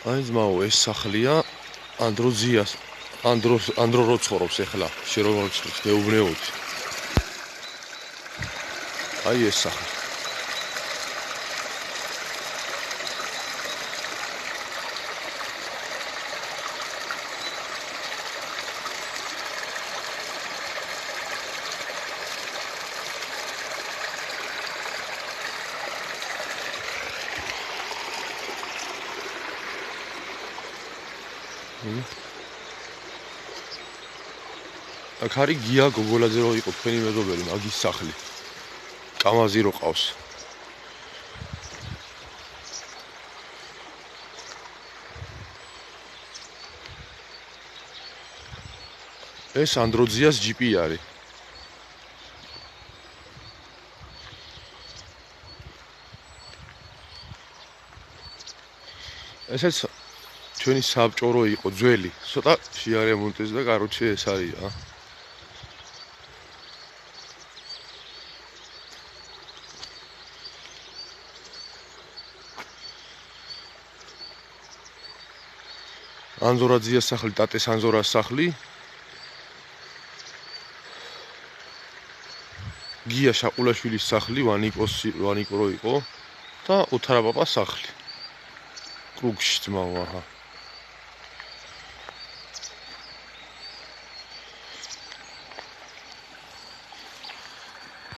აი ძმაო, ეს სახლია ანდროძიას. ანდრო რო ცხოვრობს ეხლა, შენ რო ცხოვრობს, მეუბნეოდი. აი ეს სახლი. აქ არის გია გოგოლაძე რო იყო თქვენი მეზობელი, მაგის სახლი. კამაზი რო ყავს. ეს ანდროძიას ჯიპი არის. ესეც ჩვენი საბჭორო იყო ძველი, ცოტა შეარემონტეს და კაროჩე ეს არია. ანზორაძიას სახლი, ტატეს ანზორას სახლი. გია შაყულაშვილის სახლი, ვანიკო რო იყო და ოთარაპაპას სახლი. კრუგში ძმაო, აჰა.